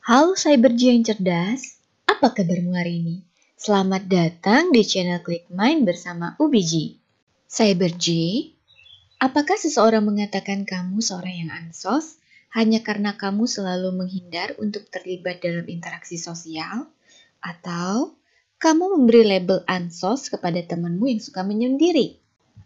Halo Cyberj yang cerdas, apa kabarmu hari ini? Selamat datang di channel Klik Mind bersama UBG. Cyberj, apakah seseorang mengatakan kamu seorang yang ansos hanya karena kamu selalu menghindar untuk terlibat dalam interaksi sosial? Atau kamu memberi label ansos kepada temanmu yang suka menyendiri?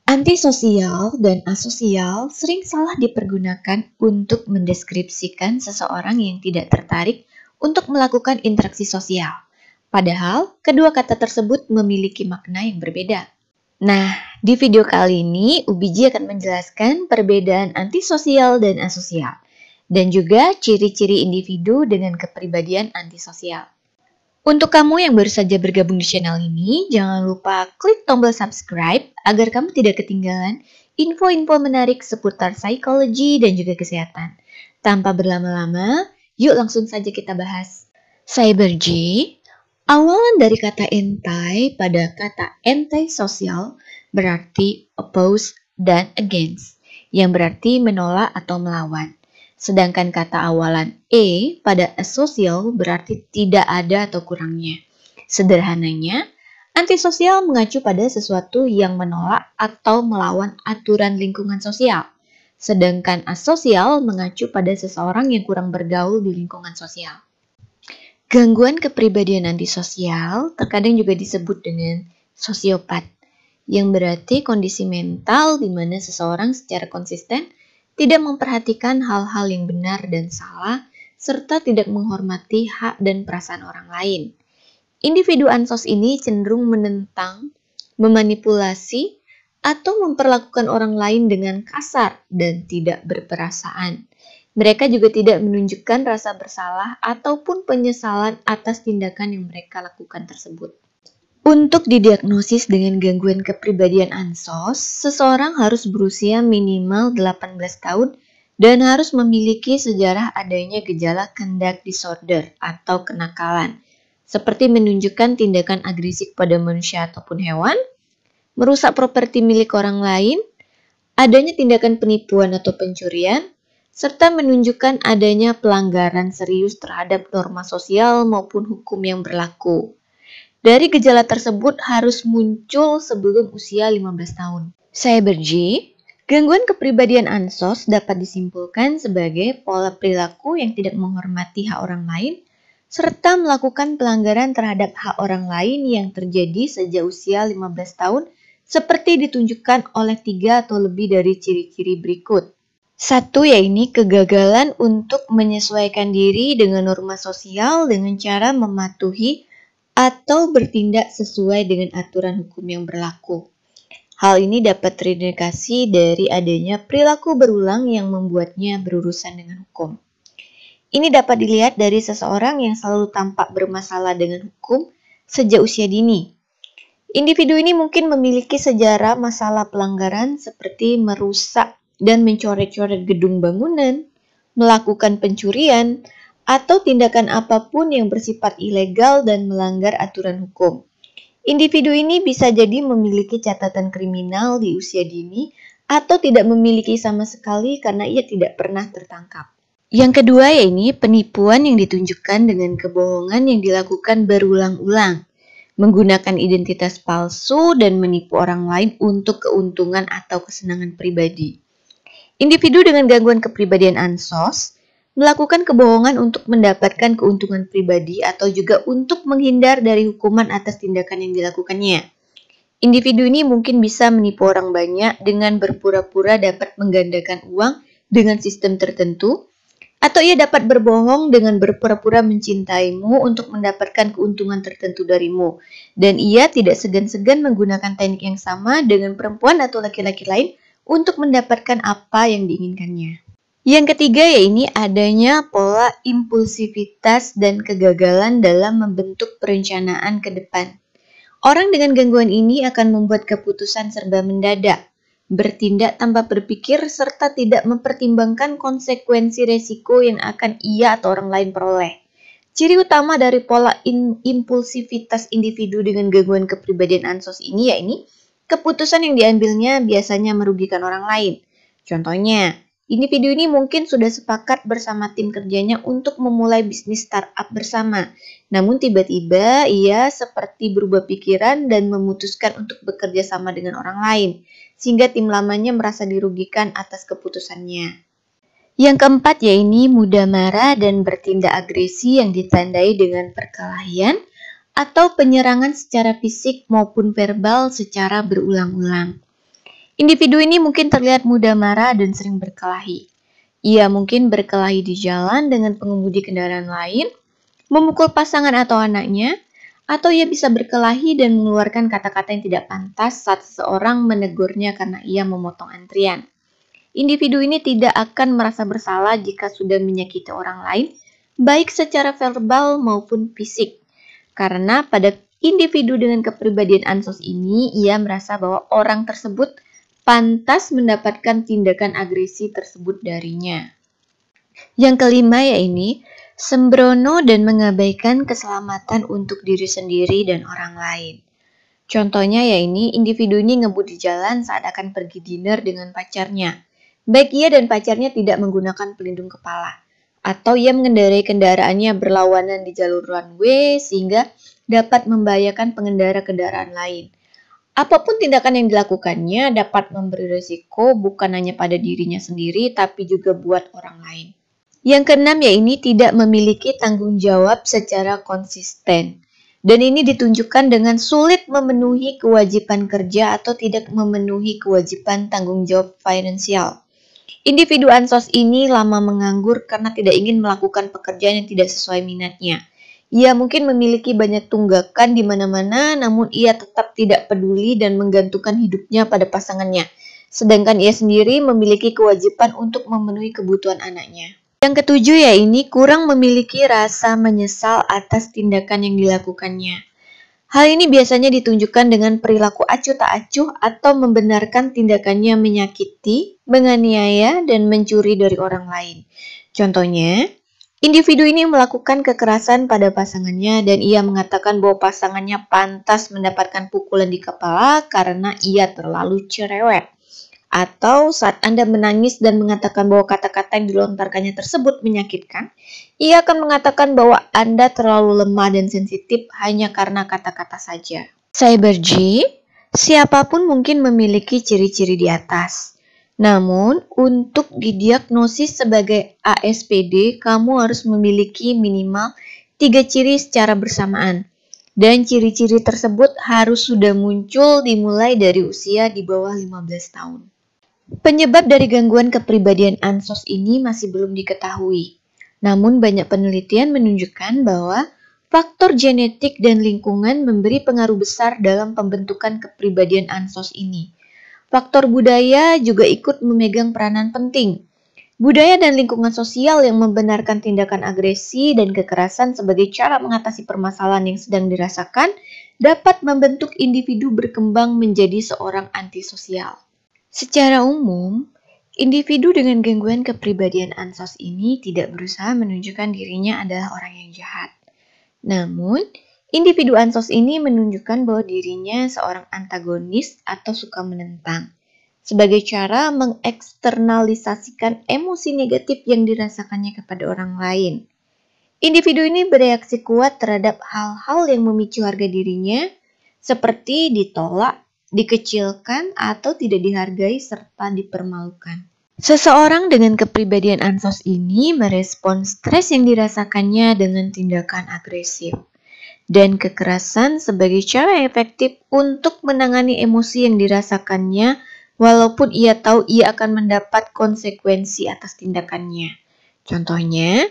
Antisosial dan asosial sering salah dipergunakan untuk mendeskripsikan seseorang yang tidak tertarik untuk melakukan interaksi sosial. Padahal, kedua kata tersebut memiliki makna yang berbeda. Nah, di video kali ini, UBG akan menjelaskan perbedaan antisosial dan asosial, dan juga ciri-ciri individu dengan kepribadian antisosial. Untuk kamu yang baru saja bergabung di channel ini, jangan lupa klik tombol subscribe agar kamu tidak ketinggalan info-info menarik seputar psikologi dan juga kesehatan. Tanpa berlama-lama, yuk langsung saja kita bahas. Cyberj, awalan dari kata anti pada kata anti-sosial berarti oppose dan against, yang berarti menolak atau melawan. Sedangkan kata awalan E pada asosial berarti tidak ada atau kurangnya. Sederhananya, antisosial mengacu pada sesuatu yang menolak atau melawan aturan lingkungan sosial. Sedangkan asosial mengacu pada seseorang yang kurang bergaul di lingkungan sosial. Gangguan kepribadian antisosial terkadang juga disebut dengan sosiopat, yang berarti kondisi mental di mana seseorang secara konsisten tidak memperhatikan hal-hal yang benar dan salah, serta tidak menghormati hak dan perasaan orang lain. Individu ansos ini cenderung menentang, memanipulasi, atau memperlakukan orang lain dengan kasar dan tidak berperasaan. Mereka juga tidak menunjukkan rasa bersalah ataupun penyesalan atas tindakan yang mereka lakukan tersebut. Untuk didiagnosis dengan gangguan kepribadian ansos, seseorang harus berusia minimal 18 tahun dan harus memiliki sejarah adanya gejala conduct disorder atau kenakalan, seperti menunjukkan tindakan agresif pada manusia ataupun hewan, merusak properti milik orang lain, adanya tindakan penipuan atau pencurian, serta menunjukkan adanya pelanggaran serius terhadap norma sosial maupun hukum yang berlaku. Dari gejala tersebut harus muncul sebelum usia 15 tahun. Cyberj, gangguan kepribadian ansos dapat disimpulkan sebagai pola perilaku yang tidak menghormati hak orang lain, serta melakukan pelanggaran terhadap hak orang lain yang terjadi sejak usia 15 tahun, seperti ditunjukkan oleh 3 atau lebih dari ciri-ciri berikut. 1, yaitu kegagalan untuk menyesuaikan diri dengan norma sosial dengan cara mematuhi atau bertindak sesuai dengan aturan hukum yang berlaku. Hal ini dapat terindikasi dari adanya perilaku berulang yang membuatnya berurusan dengan hukum. Ini dapat dilihat dari seseorang yang selalu tampak bermasalah dengan hukum sejak usia dini. Individu ini mungkin memiliki sejarah masalah pelanggaran seperti merusak dan mencoret-coret gedung bangunan, melakukan pencurian, atau tindakan apapun yang bersifat ilegal dan melanggar aturan hukum. Individu ini bisa jadi memiliki catatan kriminal di usia dini atau tidak memiliki sama sekali karena ia tidak pernah tertangkap. Yang kedua yaitu penipuan yang ditunjukkan dengan kebohongan yang dilakukan berulang-ulang, menggunakan identitas palsu dan menipu orang lain untuk keuntungan atau kesenangan pribadi. Individu dengan gangguan kepribadian ansos melakukan kebohongan untuk mendapatkan keuntungan pribadi atau juga untuk menghindar dari hukuman atas tindakan yang dilakukannya. Individu ini mungkin bisa menipu orang banyak dengan berpura-pura dapat menggandakan uang dengan sistem tertentu, atau ia dapat berbohong dengan berpura-pura mencintaimu untuk mendapatkan keuntungan tertentu darimu, dan ia tidak segan-segan menggunakan teknik yang sama dengan perempuan atau laki-laki lain untuk mendapatkan apa yang diinginkannya. Yang ketiga yaitu adanya pola impulsivitas dan kegagalan dalam membentuk perencanaan ke depan. Orang dengan gangguan ini akan membuat keputusan serba mendadak, bertindak tanpa berpikir serta tidak mempertimbangkan konsekuensi resiko yang akan ia atau orang lain peroleh. Ciri utama dari pola impulsivitas individu dengan gangguan kepribadian ansos ini yaitu keputusan yang diambilnya biasanya merugikan orang lain. Contohnya, Individu ini mungkin sudah sepakat bersama tim kerjanya untuk memulai bisnis startup bersama. Namun tiba-tiba ia seperti berubah pikiran dan memutuskan untuk bekerja sama dengan orang lain, sehingga tim lamanya merasa dirugikan atas keputusannya. Yang keempat yaitu mudah marah dan bertindak agresi yang ditandai dengan perkelahian atau penyerangan secara fisik maupun verbal secara berulang-ulang. Individu ini mungkin terlihat mudah marah dan sering berkelahi. Ia mungkin berkelahi di jalan dengan pengemudi kendaraan lain, memukul pasangan atau anaknya, atau ia bisa berkelahi dan mengeluarkan kata-kata yang tidak pantas saat seseorang menegurnya karena ia memotong antrian. Individu ini tidak akan merasa bersalah jika sudah menyakiti orang lain, baik secara verbal maupun fisik. Karena pada individu dengan kepribadian ansos ini, ia merasa bahwa orang tersebut pantas mendapatkan tindakan agresi tersebut darinya. Yang kelima yaitu sembrono dan mengabaikan keselamatan untuk diri sendiri dan orang lain. Contohnya yaitu individu ini ngebut di jalan saat akan pergi dinner dengan pacarnya. Baik ia dan pacarnya tidak menggunakan pelindung kepala, atau ia mengendarai kendaraannya berlawanan di jalur runway sehingga dapat membahayakan pengendara kendaraan lain. Apapun tindakan yang dilakukannya dapat memberi risiko bukan hanya pada dirinya sendiri, tapi juga buat orang lain. Yang keenam yaitu tidak memiliki tanggung jawab secara konsisten. Dan ini ditunjukkan dengan sulit memenuhi kewajiban kerja atau tidak memenuhi kewajiban tanggung jawab finansial. Individu ansos ini lama menganggur karena tidak ingin melakukan pekerjaan yang tidak sesuai minatnya. Ia mungkin memiliki banyak tunggakan di mana-mana, namun ia tetap tidak peduli dan menggantungkan hidupnya pada pasangannya. Sedangkan ia sendiri memiliki kewajiban untuk memenuhi kebutuhan anaknya. Yang ketujuh yaitu kurang memiliki rasa menyesal atas tindakan yang dilakukannya. Hal ini biasanya ditunjukkan dengan perilaku acuh tak acuh atau membenarkan tindakannya menyakiti, menganiaya, dan mencuri dari orang lain. Contohnya, individu ini melakukan kekerasan pada pasangannya dan ia mengatakan bahwa pasangannya pantas mendapatkan pukulan di kepala karena ia terlalu cerewet. Atau saat Anda menangis dan mengatakan bahwa kata-kata yang dilontarkannya tersebut menyakitkan, ia akan mengatakan bahwa Anda terlalu lemah dan sensitif hanya karena kata-kata saja. Cyber G, siapapun mungkin memiliki ciri-ciri di atas. Namun, untuk didiagnosis sebagai ASPD, kamu harus memiliki minimal 3 ciri secara bersamaan. Dan ciri-ciri tersebut harus sudah muncul dimulai dari usia di bawah 15 tahun. Penyebab dari gangguan kepribadian ansos ini masih belum diketahui. Namun banyak penelitian menunjukkan bahwa faktor genetik dan lingkungan memberi pengaruh besar dalam pembentukan kepribadian ansos ini. Faktor budaya juga ikut memegang peranan penting. Budaya dan lingkungan sosial yang membenarkan tindakan agresi dan kekerasan sebagai cara mengatasi permasalahan yang sedang dirasakan dapat membentuk individu berkembang menjadi seorang antisosial. Secara umum, individu dengan gangguan kepribadian ansos ini tidak berusaha menunjukkan dirinya adalah orang yang jahat. Namun, individu ansos ini menunjukkan bahwa dirinya seorang antagonis atau suka menentang, sebagai cara mengeksternalisasikan emosi negatif yang dirasakannya kepada orang lain. Individu ini bereaksi kuat terhadap hal-hal yang memicu harga dirinya, seperti ditolak, dikecilkan, atau tidak dihargai serta dipermalukan. Seseorang dengan kepribadian ansos ini merespon stres yang dirasakannya dengan tindakan agresif dan kekerasan sebagai cara efektif untuk menangani emosi yang dirasakannya walaupun ia tahu ia akan mendapat konsekuensi atas tindakannya. Contohnya,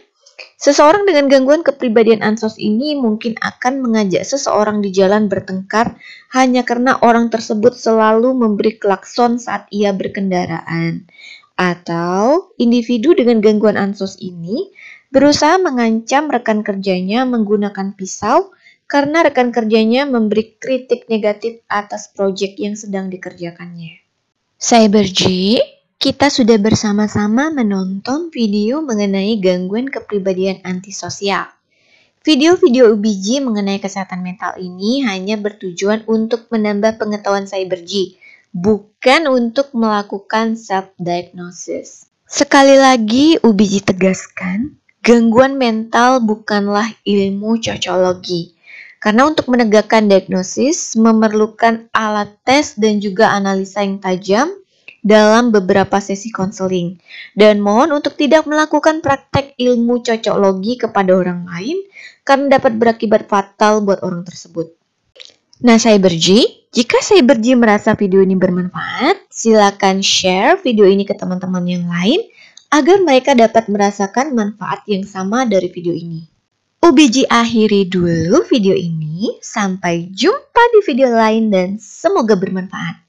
seseorang dengan gangguan kepribadian ansos ini mungkin akan mengajak seseorang di jalan bertengkar hanya karena orang tersebut selalu memberi klakson saat ia berkendaraan. Atau individu dengan gangguan ansos ini berusaha mengancam rekan kerjanya menggunakan pisau karena rekan kerjanya memberi kritik negatif atas proyek yang sedang dikerjakannya. Cyber G, kita sudah bersama-sama menonton video mengenai gangguan kepribadian antisosial. Video-video UBG mengenai kesehatan mental ini hanya bertujuan untuk menambah pengetahuan Cyber G, bukan untuk melakukan self-diagnosis. Sekali lagi, UBG tegaskan, gangguan mental bukanlah ilmu cocologi. Karena untuk menegakkan diagnosis memerlukan alat tes dan juga analisa yang tajam dalam beberapa sesi konseling. Dan mohon untuk tidak melakukan praktek ilmu cocologi kepada orang lain karena dapat berakibat fatal buat orang tersebut. Nah, Cyberji, jika Cyberji merasa video ini bermanfaat, silakan share video ini ke teman-teman yang lain agar mereka dapat merasakan manfaat yang sama dari video ini. UBG akhiri dulu video ini, sampai jumpa di video lain dan semoga bermanfaat.